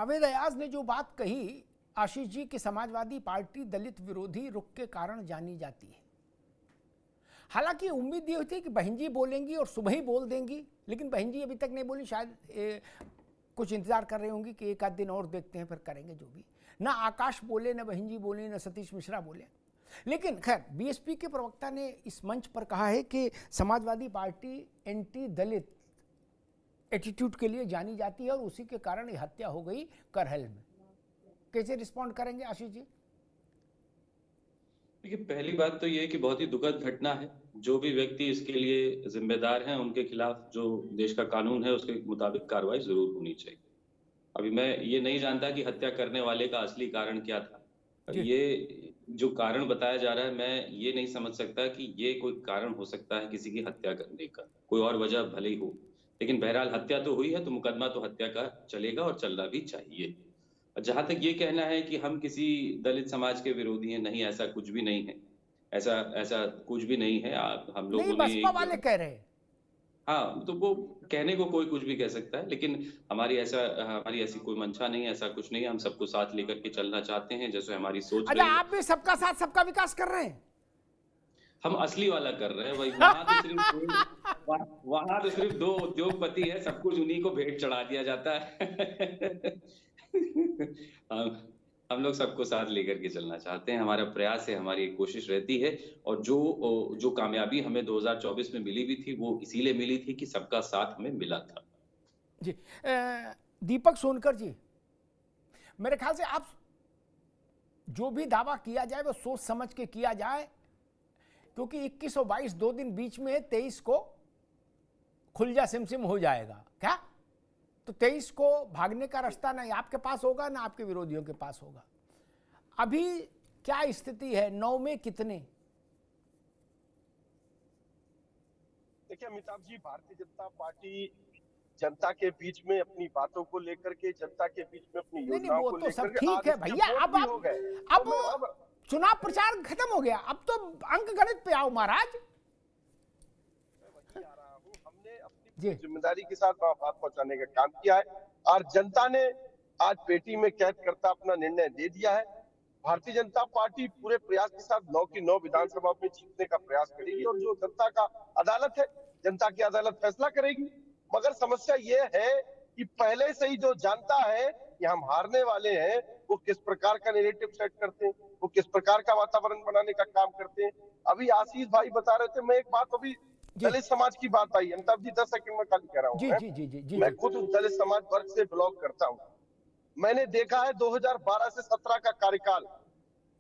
अवैध अयाज ने जो बात कही आशीष जी कि समाजवादी पार्टी दलित विरोधी रुख के कारण जानी जाती है, हालांकि उम्मीद ये होती है कि बहन जी बोलेंगी और सुबह ही बोल देंगी, लेकिन बहन जी अभी तक नहीं बोली। शायद कुछ इंतजार कर रहे होंगी कि एक आध दिन और देखते हैं फिर करेंगे जो भी। ना आकाश बोले, ना बहन जी बोले, ना सतीश मिश्रा बोले। लेकिन खैर बीएसपी के प्रवक्ता ने इस मंच पर कहा है कि समाजवादी पार्टी एंटी दलित एटीट्यूड के लिए जानी जाती है और उसी के कारण ये हत्या हो गई करहल में। कैसे रिस्पॉन्ड करेंगे आशीष जी? देखिए, पहली बात तो ये है कि बहुत ही दुखद घटना है। जो भी व्यक्ति इसके लिए जिम्मेदार हैं उनके खिलाफ जो देश का कानून है उसके मुताबिक कार्रवाई जरूर होनी चाहिए। अभी मैं ये नहीं जानता कि हत्या करने वाले का असली कारण क्या था। ये जो कारण बताया जा रहा है, मैं ये नहीं समझ सकता कि ये कोई कारण हो सकता है किसी की हत्या करने का। कोई और वजह भले ही हो, लेकिन बहरहाल हत्या तो हुई है तो मुकदमा तो हत्या का चलेगा और चलना भी चाहिए। जहां तक ये कहना है कि हम किसी दलित समाज के विरोधी हैं, नहीं, ऐसा कुछ भी नहीं है। ऐसा ऐसा कुछ भी नहीं है। हम लोगों ने बसपा वाले कह रहे हैं। हाँ, तो वो कहने को कोई कुछ भी कह सकता है, लेकिन हमारी ऐसी कोई मंशा नहीं है, ऐसा कुछ नहीं है। हम सबको साथ लेकर के चलना चाहते हैं, जैसे हमारी सोच रही है। आप भी सबका साथ सबका विकास कर रहे हैं। हम असली वाला कर रहे हैं भाई। वहां तो सिर्फ 2 उद्योगपति है, सब कुछ उन्हीं को भेंट चढ़ा दिया जाता है। हम लोग सबको साथ लेकर के चलना चाहते हैं। हमारा प्रयास है, हमारी कोशिश रहती है। और जो कामयाबी हमें 2024 में मिली भी थी वो इसीलिए मिली थी कि सबका साथ हमें मिला था। जी दीपक सोनकर जी, मेरे ख्याल से आप जो भी दावा किया जाए वो सोच समझ के किया जाए, क्योंकि 21 और 22 2 दिन बीच में 23 को खुलजा सिमसिम हो जाएगा क्या? तो 23 को भागने का रास्ता ना आपके पास होगा ना आपके विरोधियों के पास होगा। अभी क्या स्थिति है? 9 में कितने? देखिए अमिताभ जी, भारतीय जनता पार्टी जनता के बीच में अपनी बातों को लेकर के, जनता के बीच में अपनी योजनाओं को लेकर के, ठीक है भैया। अब चुनाव प्रचार खत्म हो गया, अब तो अंक गणित पे आओ महाराज। हमने अपनी जिम्मेदारी के साथ वहां बात पहुंचाने का काम किया है और जनता ने आज पेटी में कैद करता अपना निर्णय दे दिया है। भारतीय जनता पार्टी पूरे प्रयास के साथ 9 की 9 विधानसभा में जीतने का प्रयास करेगी और जो जनता का अदालत है, जनता की अदालत फैसला करेगी। मगर समस्या ये है कि पहले से ही जो जानता है कि हम हारने वाले हैं, वो किस प्रकार का नैरेटिव सेट करते हैं, वो किस प्रकार का वातावरण बनाने का काम करते हैं। अभी आशीष भाई बता रहे थे, मैं एक बात अभी दलित समाज की बात आई, अमिताभ जी 10 सेकंड में खाली कह रहा हूँ। मैं खुद दलित समाज वर्ग से बिलोंग करता हूँ। मैंने देखा है 2012 से 17 का कार्यकाल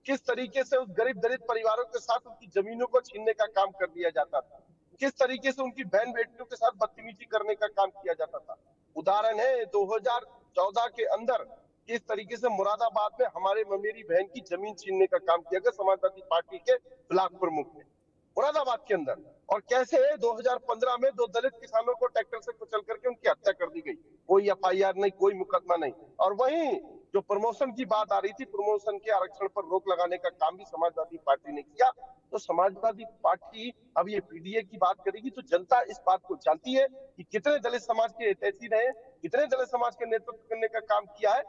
किस तरीके से उस गरीब दलित परिवारों के साथ उनकी जमीनों को छीनने का काम कर दिया जाता था, किस तरीके से उनकी बहन बेटियों के साथ बदतमीजी करने का काम किया जाता था। उदाहरण है 2014 के अंदर किस तरीके से मुरादाबाद में हमारे ममेरी बहन की जमीन छीनने का काम किया गया समाजवादी पार्टी के ब्लॉक प्रमुख ने मुरादाबाद के अंदर, और कैसे 2015 में 2 दलित किसानों को ट्रैक्टर से कुचल करके उनकी हत्या कर दी गई। कोई एफआईआर नहीं, कोई मुकदमा नहीं। और वहीं जो प्रमोशन की बात आ रही थी, प्रमोशन के आरक्षण पर रोक लगाने का काम भी समाजवादी पार्टी ने किया। तो समाजवादी पार्टी अब ये पीडीए की बात करेगी तो जनता इस बात को जानती है कि कितने दलित समाज के हितैषी रहे, कितने दलित समाज के नेतृत्व करने का काम किया है।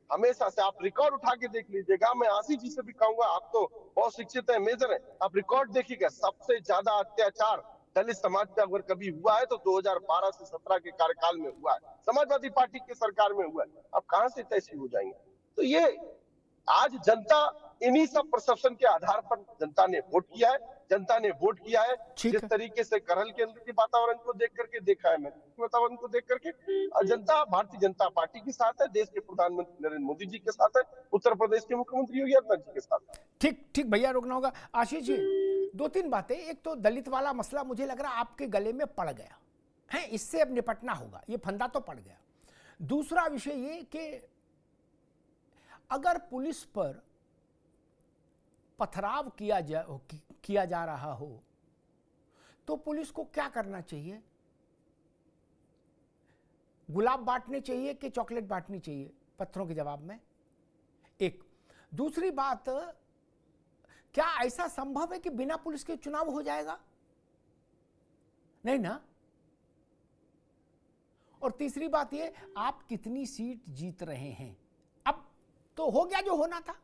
हमेशा से आप रिकॉर्ड उठा के देख लीजिएगा। मैं आशीष जी से भी कहूंगा, आप तो बहुत शिक्षित है, मेजर है, आप रिकॉर्ड देखिएगा। सबसे ज्यादा अत्याचार दलित समाज पे अगर कभी हुआ है तो 2012 से 17 के कार्यकाल में हुआ है, समाजवादी पार्टी की सरकार में हुआ है। अब कहां से तैसी हो जाएंगे? तो ये आज जनता इन्हीं सब परसेप्शन के आधार पर जनता ने वोट किया है। जनता ने वोट किया है जिस तरीके से करहल के अंदर के वातावरण को देख करके देखा है, मैं वातावरण को देख करके जनता भारतीय जनता पार्टी के साथ है, देश के प्रधानमंत्री नरेंद्र मोदी जी के साथ है, उत्तर प्रदेश के मुख्यमंत्री योगी आदित्यनाथ जी के साथ है। ठीक भैया, रोकना होगा। आशीष जी 2-3 बातें। एक तो दलित वाला मसला मुझे लग रहा आपके गले में पड़ गया है, इससे अब निपटना होगा, ये फंदा तो पड़ गया। दूसरा विषय ये कि अगर पुलिस पर पथराव किया जा रहा हो तो पुलिस को क्या करना चाहिए? गुलाब बांटने चाहिए कि चॉकलेट बांटनी चाहिए पत्थरों के जवाब में? एक। दूसरी बात, क्या ऐसा संभव है कि बिना पुलिस के चुनाव हो जाएगा? नहीं ना। और तीसरी बात ये, आप कितनी सीट जीत रहे हैं। अब तो हो गया जो होना था,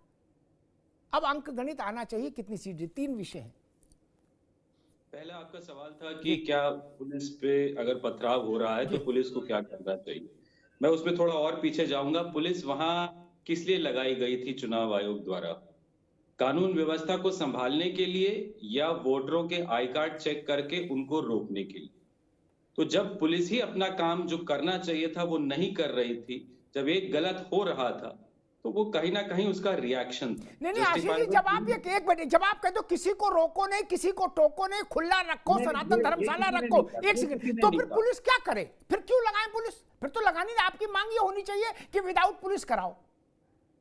अब अंक गणित आना चाहिए, कितनी सीट जीत। 3 विषय हैं। पहला आपका सवाल था कि क्या पुलिस पे अगर पथराव हो रहा है तो पुलिस को क्या करना चाहिए। मैं उसमें थोड़ा और पीछे जाऊंगा। पुलिस वहां किस लिए लगाई गई थी चुनाव आयोग द्वारा? कानून व्यवस्था को संभालने के लिए या वोटरों के आई कार्ड चेक करके उनको रोकने के लिए? तो जब पुलिस ही अपना काम जो करना चाहिए था वो नहीं कर रही थी, जब एक गलत हो रहा था, तो वो कहीं ना कहीं उसका रिएक्शन था। नहीं आशीष जी, जब आप एक मिनट, जब आप कहते हो किसी को रोको नहीं, किसी को टोको नहीं, खुला रखो, सनातन धर्मशाला रखो, एक सेकंड, तो फिर पुलिस क्या करे? फिर क्यों लगाएं पुलिस? फिर तो लगानी नहीं। आपकी मांग ये होनी चाहिए कि विदाउट पुलिस कराओ।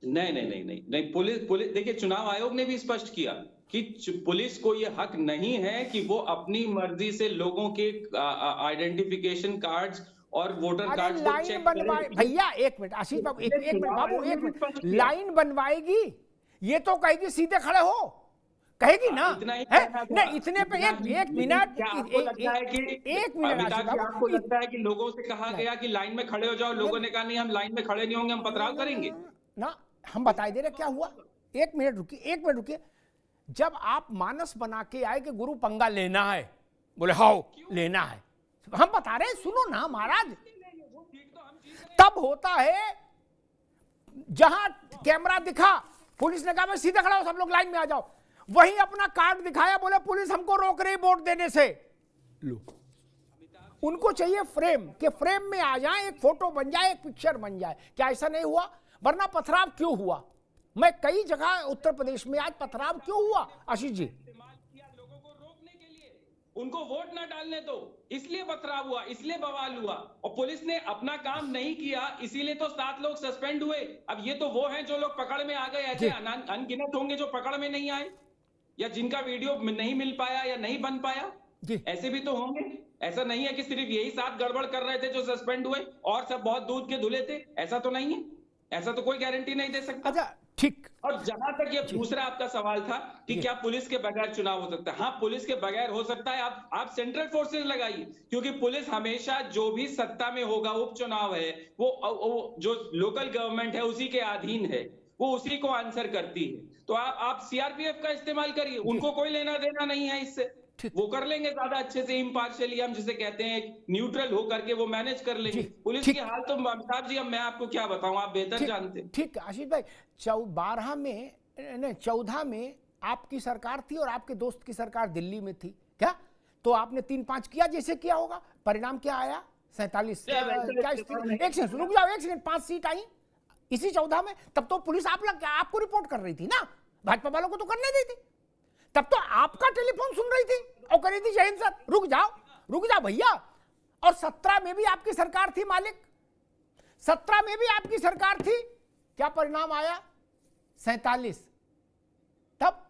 नहीं, पुलिस देखिए, चुनाव आयोग ने भी स्पष्ट किया कि पुलिस को ये हक नहीं है कि वो अपनी मर्जी से लोगों के आइडेंटिफिकेशन कार्ड्स और वोटर कार्ड को चेक करे। भैया एक मिनट, आशीष बाबू एक मिनट, बाबू एक मिनट, लाइन बनवाएगी, ये तो कहेगी सीधे खड़े हो, कहेगी ना? नहीं, इतने पे एक मिनट, एक मिनट। आपको लगता है कि लोगों से कहा गया कि लाइन में खड़े हो जाओ, लोगों ने कहा नहीं हम लाइन में खड़े नहीं होंगे, हम पथराव करेंगे ना? हम बताए दे रहे क्या हुआ। एक मिनट रुकिए। जब आप मानस बना के आए कि गुरु पंगा लेना है, बोले हाउ लेना है, हम बता रहे हैं, सुनो ना महाराज। तब होता है जहां कैमरा दिखा, पुलिस ने कहा मैं सीधे खड़ा हूं, सब लोग लाइन में आ जाओ। वहीं अपना कार्ड दिखाया, बोले पुलिस हमको रोक रही वोट देने से। लो, उनको चाहिए फ्रेम, कि फ्रेम में आ जाए, एक फोटो बन जाए, एक पिक्चर बन जाए। क्या ऐसा नहीं हुआ? वरना पथराव क्यों हुआ? मैं कई जगह उत्तर प्रदेश में आज पथराव क्यों हुआ आशीष जी? लोगों को रोकने के लिए, उनको वोट ना डालने दो, इसलिए पथराव हुआ, इसलिए बवाल हुआ। और पुलिस ने अपना काम नहीं किया, इसीलिए तो 7 लोग सस्पेंड हुए। अब ये तो वो हैं जो लोग पकड़ में आ गए, ऐसे अनगिनत होंगे जो पकड़ में नहीं आए, या जिनका वीडियो नहीं मिल पाया या नहीं बन पाया, ऐसे भी तो होंगे। ऐसा नहीं है कि सिर्फ यही 7 गड़बड़ कर रहे थे जो सस्पेंड हुए और सब बहुत दूध के धुले थे, ऐसा तो नहीं है। ऐसा तो कोई गारंटी नहीं दे सकता। अच्छा ठीक। और जहां तक ये दूसरा आपका सवाल था कि क्या पुलिस के बगैर चुनाव हो सकता है, हाँ पुलिस के बगैर हो सकता है। आप सेंट्रल फोर्सेस लगाइए, क्योंकि पुलिस हमेशा जो भी सत्ता में होगा, उपचुनाव है, वो जो लोकल गवर्नमेंट है उसी के अधीन है, वो उसी को आंसर करती है। तो आप सीआरपीएफ का इस्तेमाल करिए, उनको कोई लेना देना नहीं है इससे, वो कर लेंगे ज्यादा अच्छे से, इम्पार्शियली, हम जिसे कहते हैं न्यूट्रल हो करके वो मैनेज कर लेंगे। पुलिस की हाल तो अमिताभ जी, अब मैं आपको क्या बताऊं, आप बेहतर जानते हैं। ठीक आशीष भाई, 14 में आपकी सरकार थी और आपके दोस्त की सरकार दिल्ली में थी क्या? तो आपने 3-5 किया जैसे किया होगा, परिणाम क्या आया? 47 क्या? एक सेकंड रुक जाओ, 1 सेकंड, 5 सीट आई इसी 14 में। तब तो पुलिस आपको रिपोर्ट कर रही थी ना, भाजपा वालों को तो करने दी थी। तब तो आपका टेलीफोन सुन रही थी और कह रही थी जय हिंद सर, रुक जाओ भैया। और 17 में भी आपकी सरकार थी मालिक, 17 में भी आपकी सरकार थी। क्या परिणाम आया? 47। तब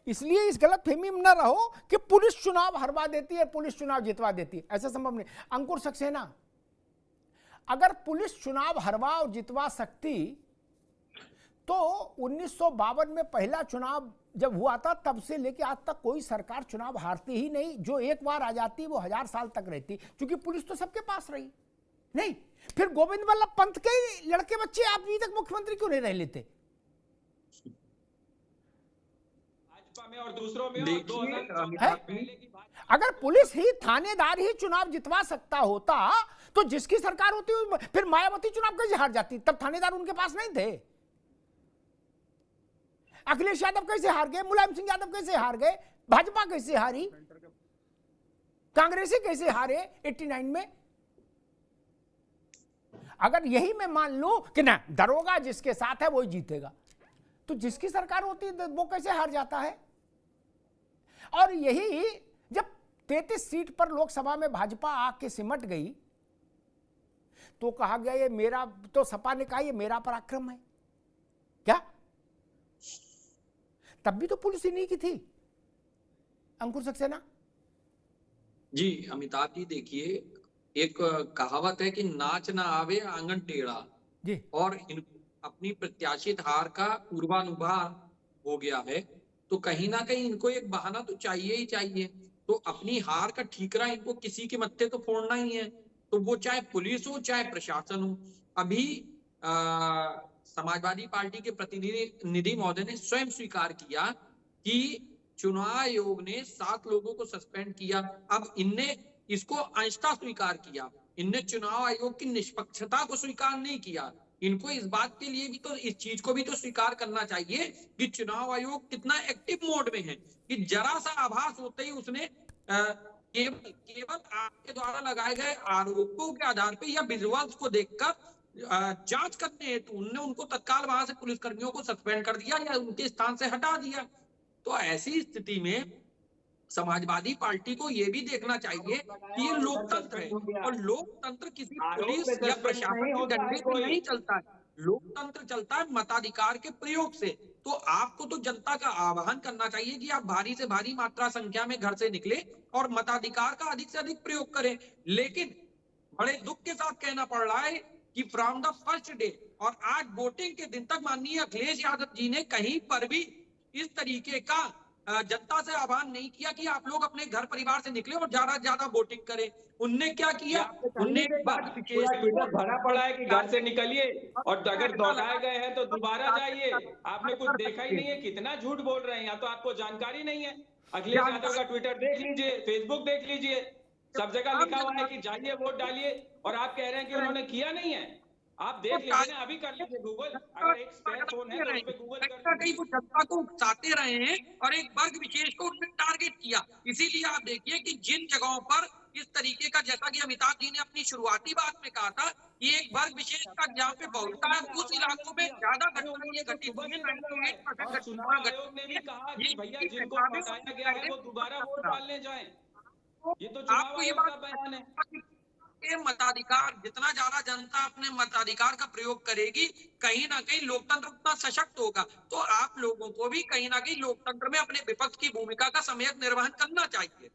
इसलिए इस गलतफहमी में न रहो कि पुलिस चुनाव हरवा देती है, पुलिस चुनाव जितवा देती है, ऐसा संभव नहीं। अंकुर सक्सेना, अगर पुलिस चुनाव हरवा और जितवा सकती तो 1952 में पहला चुनाव जब हुआ था, तब से लेकर आज तक कोई सरकार चुनाव हारती ही नहीं। जो एक बार आ जाती वो 1000 साल तक रहती, क्योंकि पुलिस तो सबके पास रही नहीं। फिर गोविंद वल्लभ पंत के लड़के बच्चे आप अभी तक मुख्यमंत्री क्यों नहीं रह लेते? भाजपा में और दूसरों में अगर पुलिस ही, थानेदार ही चुनाव जितवा सकता होता तो जिसकी सरकार होती, फिर मायावती चुनाव कैसे हार जाती? तब थानेदार उनके पास नहीं थे। अखिलेश यादव कैसे हार गए? मुलायम सिंह यादव कैसे हार गए? भाजपा कैसे हारी? कांग्रेसी कैसे हारे 89 में? अगर यही मैं मान लूं कि ना दरोगा जिसके साथ है वो जीतेगा, तो जिसकी सरकार होती है वो कैसे हार जाता है? और यही जब 33 सीट पर लोकसभा में भाजपा आके सिमट गई तो कहा गया ये मेरा, तो सपा ने कहा ये मेरा पराक्रम है क्या? तब भी तो पुलिस ही नहीं की थी। अंकुर सक्सेना जी। अमिताभ जी देखिए, एक कहावत है कि नाच ना आवे आंगन टेढ़ा जी, और अपनी प्रत्याशित हार का पूर्वानुमान हो गया है, तो कहीं ना कहीं इनको एक बहाना तो चाहिए ही चाहिए। तो अपनी हार का ठीकरा इनको किसी के मत्थे तो फोड़ना ही है, तो वो चाहे पुलिस हो चाहे प्रशासन हो। अभी समाजवादी पार्टी के प्रतिनिधि महोदय ने स्वयं स्वीकार किया कि चुनाव आयोग ने 7 लोगों को सस्पेंड किया। अब इनने इसको अंशतः स्वीकार किया, इनने चुनाव आयोग की निष्पक्षता को स्वीकार नहीं किया। इनको इस बात के लिए भी तो, इस चीज को भी तो स्वीकार करना चाहिए कि चुनाव आयोग कितना एक्टिव मोड में है, कि जरा सा आभास होते ही उसने केवल आपके द्वारा लगाए गए आरोपों के आधार पर या विजुअल्स को देखकर जांच करने हेतु उनने उनको तत्काल वहां से पुलिसकर्मियों को सस्पेंड कर दिया या उनके स्थान से हटा दिया। तो ऐसी स्थिति में समाजवादी पार्टी को यह भी देखना चाहिए कि ये लोकतंत्र है और लोकतंत्र किसी पुलिस या प्रशासन के डंडे पे नहीं चलता है। लोकतंत्र चलता है मताधिकार के प्रयोग से। तो आपको तो जनता का आह्वान करना चाहिए कि आप भारी से भारी मात्रा संख्या में घर से निकले और मताधिकार का अधिक से अधिक प्रयोग करें। लेकिन बड़े दुख के साथ कहना पड़ रहा है कि फ्रॉम द फर्स्ट डे और आज वोटिंग के दिन तक माननीय अखिलेश यादव जी ने कहीं पर भी इस तरीके का जनता से आह्वान नहीं किया कि आप लोग अपने घर परिवार से निकले और ज्यादा से ज्यादा वोटिंग करें। उनने क्या किया, उनने ट्विटर भरा पड़ा है कि घर से निकलिए और अगर दोहराए गए हैं तो दोबारा जाइए। आपने कुछ देखा ही नहीं है, कितना झूठ बोल रहे हैं, या तो आपको जानकारी नहीं है। अखिलेश यादव का ट्विटर देख लीजिए, फेसबुक देख लीजिए, सब जगह लिखा हुआ है कि जाइए वोट डालिए, और आप कह रहे हैं कि उन्होंने किया नहीं है। आप देख लीजिए ना, अभी कर लीजिए गूगल, अगर एक स्पेयर फोन है तो उस पे गूगल कर लीजिए। वो जनता को उकसाते रहे हैं और एक वर्ग विशेष को उन्होंने टारगेट किया। इसीलिए आप देखिए कि जिन जगहों पर इस तरीके का, जैसा कि अमिताभ जी ने अपनी शुरुआती बात में कहा था कि एक वर्ग विशेष का जहाँ पे बहुलता है उस इलाकों में ज्यादा घटनाएं ये घटित हुई है। चुनाव आयोग ने भी कहा कि भैया जिनको हटाया गया है वो दोबारा वोट डालने जाएं। ये तो चुनाव आयोग का बयान है। मताधिकार, जितना ज्यादा जनता अपने मताधिकार का प्रयोग करेगी, कहीं ना कहीं लोकतंत्र उतना सशक्त होगा। तो आप लोगों को भी कहीं ना कहीं लोकतंत्र में अपने विपक्ष की भूमिका का सम्यक निर्वहन करना चाहिए।